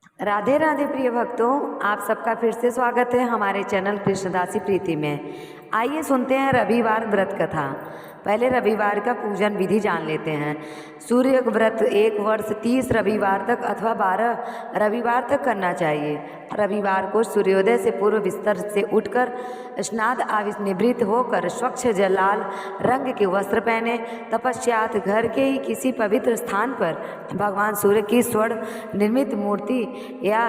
राधे राधे प्रिय भक्तों, आप सबका फिर से स्वागत है हमारे चैनल कृष्णदासी प्रीति में। आइए सुनते हैं रविवार व्रत कथा। पहले रविवार का पूजन विधि जान लेते हैं। सूर्य व्रत 1 वर्ष 30 रविवार तक अथवा 12 रविवार तक करना चाहिए। रविवार को सूर्योदय से पूर्व बिस्तर से उठकर स्नान आदि निवृत्त होकर स्वच्छ लाल रंग के वस्त्र पहने तपश्चात घर के ही किसी पवित्र स्थान पर भगवान सूर्य की स्वर्ण निर्मित मूर्ति या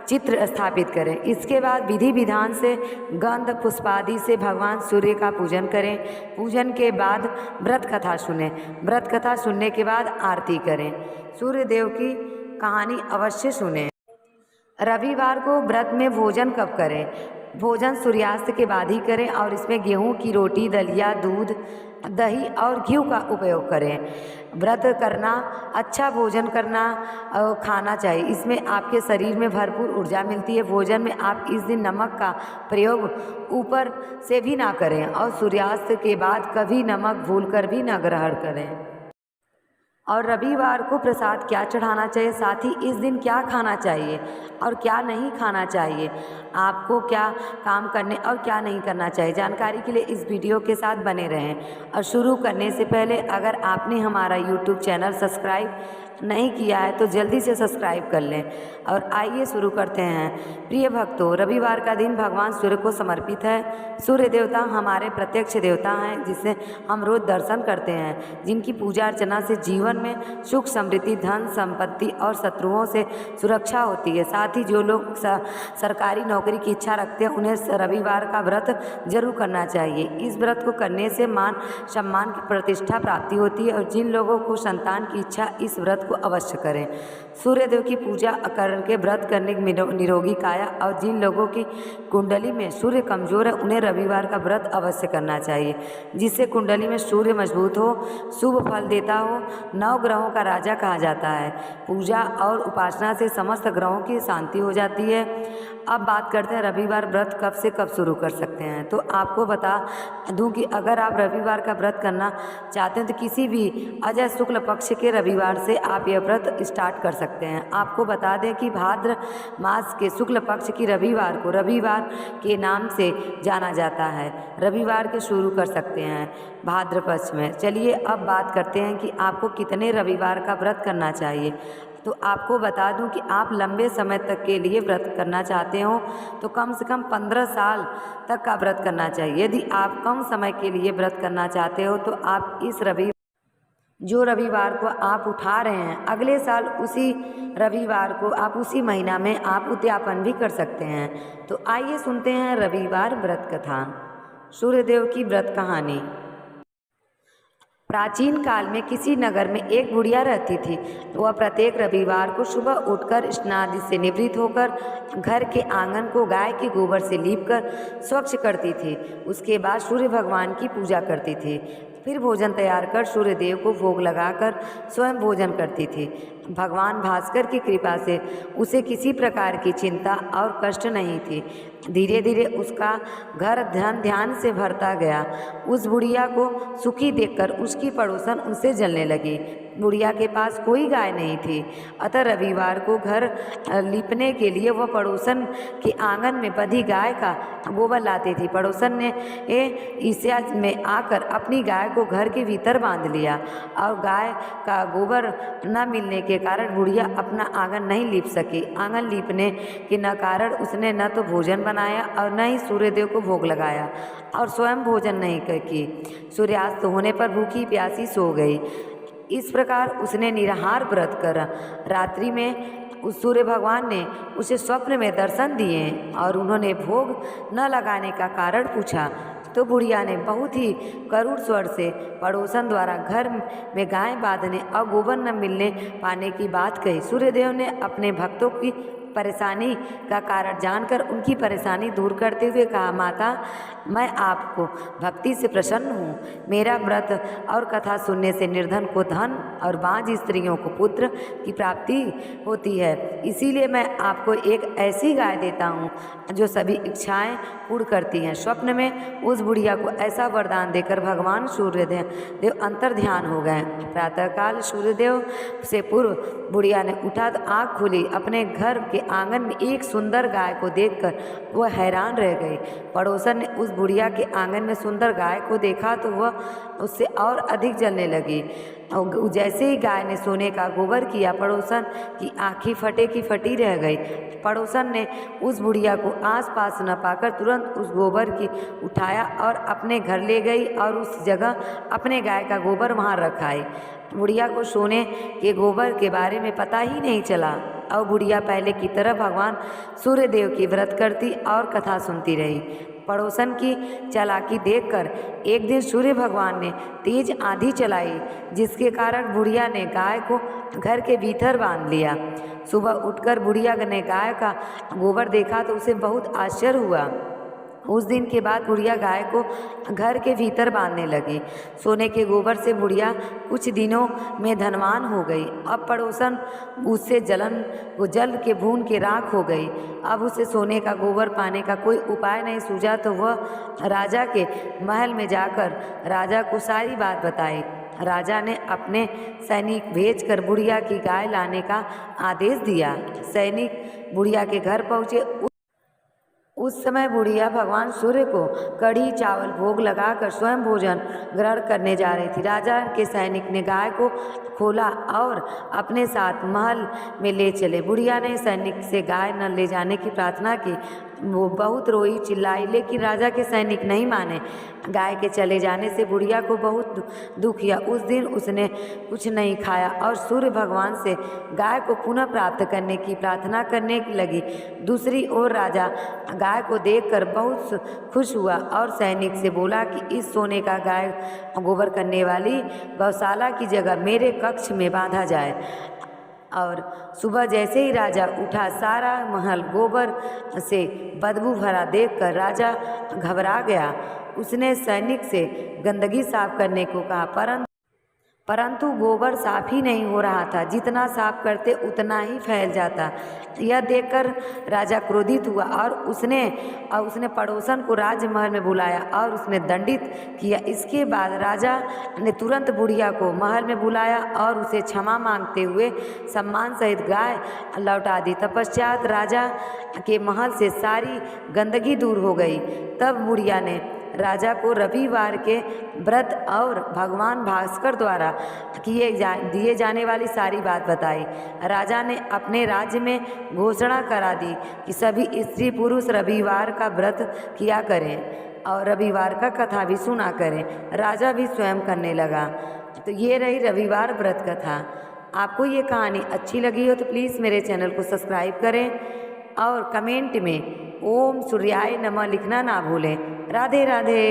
चित्र स्थापित करें। इसके बाद विधि विधान से गंध पुष्पादि से भगवान सूर्य का पूजन करें। पूजन के बाद व्रत कथा सुने। व्रत कथा सुनने के बाद आरती करें। सूर्य देव की कहानी अवश्य सुने। रविवार को व्रत में भोजन कब करें? भोजन सूर्यास्त के बाद ही करें और इसमें गेहूं की रोटी, दलिया, दूध, दही और घी का उपयोग करें। व्रत करना, अच्छा भोजन करना और खाना चाहिए। इसमें आपके शरीर में भरपूर ऊर्जा मिलती है। भोजन में आप इस दिन नमक का प्रयोग ऊपर से भी ना करें और सूर्यास्त के बाद कभी नमक भूलकर भी न ग्रहण करें। और रविवार को प्रसाद क्या चढ़ाना चाहिए, साथ ही इस दिन क्या खाना चाहिए और क्या नहीं खाना चाहिए, आपको क्या काम करने और क्या नहीं करना चाहिए, जानकारी के लिए इस वीडियो के साथ बने रहें। और शुरू करने से पहले अगर आपने हमारा यूट्यूब चैनल सब्सक्राइब नहीं किया है तो जल्दी से सब्सक्राइब कर लें। और आइए शुरू करते हैं। प्रिय भक्तों, रविवार का दिन भगवान सूर्य को समर्पित है। सूर्य देवता हमारे प्रत्यक्ष देवता हैं जिसे हम रोज दर्शन करते हैं, जिनकी पूजा अर्चना से जीवन में सुख समृद्धि, धन संपत्ति और शत्रुओं से सुरक्षा होती है। साथ ही जो लोग सरकारी नौकरी की इच्छा रखते हैं उन्हें रविवार का व्रत जरूर करना चाहिए। इस व्रत को करने से मान सम्मान की प्रतिष्ठा प्राप्ति होती है। और जिन लोगों को संतान की इच्छा इस व्रत को अवश्य करें। सूर्य देव की पूजा करके व्रत करने की निरोगी काया और जिन लोगों की कुंडली में सूर्य कमजोर है उन्हें रविवार का व्रत अवश्य करना चाहिए, जिससे कुंडली में सूर्य मजबूत हो, शुभ फल देता हो, 9 ग्रहों का राजा कहा जाता है। पूजा और उपासना से समस्त ग्रहों की शांति हो जाती है। अब बात करते हैं रविवार व्रत कब से कब शुरू कर सकते हैं। तो आपको बता दूं कि अगर आप रविवार का व्रत करना चाहते हैं तो किसी भी अजय शुक्ल पक्ष के रविवार से आप यह व्रत स्टार्ट कर सकते हैं। आपको बता दें कि भाद्र मास के शुक्ल पक्ष की रविवार को रविवार के नाम से जाना जाता है। रविवार के शुरू कर सकते हैं भाद्र पक्ष में। चलिए अब बात करते हैं कि आपको कितने रविवार का व्रत करना चाहिए। तो आपको बता दूं कि आप लंबे समय तक के लिए व्रत करना चाहते हो तो कम से कम 15 साल तक का व्रत करना चाहिए। यदि आप कम समय के लिए व्रत करना चाहते हो तो आप इस जो रविवार को आप उठा रहे हैं अगले साल उसी रविवार को आप उसी महीना में आप उद्यापन भी कर सकते हैं। तो आइए सुनते हैं रविवार व्रत कथा। सूर्यदेव की व्रत कहानी। प्राचीन काल में किसी नगर में एक बुढ़िया रहती थी। वह प्रत्येक रविवार को सुबह उठकर स्नान से निवृत्त होकर घर के आंगन को गाय के गोबर से लीपकर स्वच्छ करती थी। उसके बाद सूर्य भगवान की पूजा करती थी। फिर भोजन तैयार कर सूर्य देव को भोग लगाकर स्वयं भोजन करती थी। भगवान भास्कर की कृपा से उसे किसी प्रकार की चिंता और कष्ट नहीं थी। धीरे धीरे उसका घर ध्यान से भरता गया। उस बुढ़िया को सुखी देखकर उसकी पड़ोसन उनसे जलने लगी। बुढ़िया के पास कोई गाय नहीं थी, अतः रविवार को घर लीपने के लिए वह पड़ोसन के आंगन में बंधी गाय का गोबर लाती थी। पड़ोसन ने ईर्ष्या में आकर अपनी गाय को घर के भीतर बांध लिया और गाय का गोबर न मिलने के कारण बुढ़िया अपना आंगन नहीं लीप सकी। आंगन लीपने के न कारण उसने न तो भोजन बनाया और न ही सूर्यदेव को भोग लगाया और स्वयं भोजन नहीं की। सूर्यास्त होने पर भूखी प्यासी सो गई। इस प्रकार उसने निराहार व्रत कर रात्रि में उस सूर्य भगवान ने उसे स्वप्न में दर्शन दिए और उन्होंने भोग न लगाने का कारण पूछा। तो बुढ़िया ने बहुत ही करुण स्वर से पड़ोसन द्वारा घर में गाय बांधने और गोबर न मिलने पाने की बात कही। सूर्यदेव ने अपने भक्तों की परेशानी का कारण जानकर उनकी परेशानी दूर करते हुए कहा, माता, मैं आपको भक्ति से प्रसन्न हूँ। मेरा व्रत और कथा सुनने से निर्धन को धन और बांझ स्त्रियों को पुत्र की प्राप्ति होती है। इसीलिए मैं आपको एक ऐसी गाय देता हूँ जो सभी इच्छाएं पूर्ण करती हैं। स्वप्न में उस बुढ़िया को ऐसा वरदान देकर भगवान सूर्यदेव अंतर ध्यान हो गए। प्रातःकाल सूर्यदेव से पूर्व बुढ़िया ने उठा तो आँख खुली। अपने घर के आंगन में एक सुंदर गाय को देखकर वह हैरान रह गई। पड़ोसन ने उस बुढ़िया के आंगन में सुंदर गाय को देखा तो वह उससे और अधिक जलने लगी। और जैसे ही गाय ने सोने का गोबर किया, पड़ोसन की आँखें फटे की फटी रह गई। पड़ोसन ने उस बुढ़िया को आसपास न पाकर तुरंत उस गोबर की उठाया और अपने घर ले गई और उस जगह अपने गाय का गोबर वहाँ रखाई। बुढ़िया को सोने के गोबर के बारे में पता ही नहीं चला और बुढ़िया पहले की तरह भगवान सूर्यदेव की व्रत करती और कथा सुनती रही। पड़ोसन की चालाकी देखकर एक दिन सूर्य भगवान ने तेज आंधी चलाई, जिसके कारण बुढ़िया ने गाय को घर के भीतर बांध लिया। सुबह उठकर बुढ़िया ने गाय का गोबर देखा तो उसे बहुत आश्चर्य हुआ। उस दिन के बाद बुढ़िया गाय को घर के भीतर बांधने लगी। सोने के गोबर से बुढ़िया कुछ दिनों में धनवान हो गई। अब पड़ोसन उससे जल के भून के राख हो गई। अब उसे सोने का गोबर पाने का कोई उपाय नहीं सूझा तो वह राजा के महल में जाकर राजा को सारी बात बताई। राजा ने अपने सैनिक भेजकर बुढ़िया की गाय लाने का आदेश दिया। सैनिक बुढ़िया के घर पहुँचे। उस समय बुढ़िया भगवान सूर्य को कढ़ी चावल भोग लगाकर स्वयं भोजन ग्रहण करने जा रही थी। राजा के सैनिक ने गाय को खोला और अपने साथ महल में ले चले। बुढ़िया ने सैनिक से गाय न ले जाने की प्रार्थना की। वो बहुत रोई, चिल्लाई, लेकिन राजा के सैनिक नहीं माने। गाय के चले जाने से बुढ़िया को बहुत दुख हुआ। उस दिन उसने कुछ नहीं खाया और सूर्य भगवान से गाय को पुनः प्राप्त करने की प्रार्थना करने लगी। दूसरी ओर राजा गाय को देखकर बहुत खुश हुआ और सैनिक से बोला कि इस सोने का गाय गोबर करने वाली गौशाला की जगह मेरे कक्ष में बांधा जाए। और सुबह जैसे ही राजा उठा, सारा महल गोबर से बदबू भरा देखकर राजा घबरा गया। उसने सैनिक से गंदगी साफ करने को कहा, परंतु गोबर साफ ही नहीं हो रहा था। जितना साफ करते उतना ही फैल जाता। यह देखकर राजा क्रोधित हुआ और उसने पड़ोसन को राजमहल में बुलाया और उसने दंडित किया। इसके बाद राजा ने तुरंत बुढ़िया को महल में बुलाया और उसे क्षमा मांगते हुए सम्मान सहित गाय लौटा दी। तत्पश्चात राजा के महल से सारी गंदगी दूर हो गई। तब बुढ़िया ने राजा को रविवार के व्रत और भगवान भास्कर द्वारा दिए जाने वाली सारी बात बताई। राजा ने अपने राज्य में घोषणा करा दी कि सभी स्त्री पुरुष रविवार का व्रत किया करें और रविवार का कथा भी सुना करें। राजा भी स्वयं करने लगा। तो ये रही रविवार व्रत कथा। आपको ये कहानी अच्छी लगी हो तो प्लीज़ मेरे चैनल को सब्सक्राइब करें और कमेंट में ओम सूर्याय नमः लिखना ना भूलें। राधे राधे।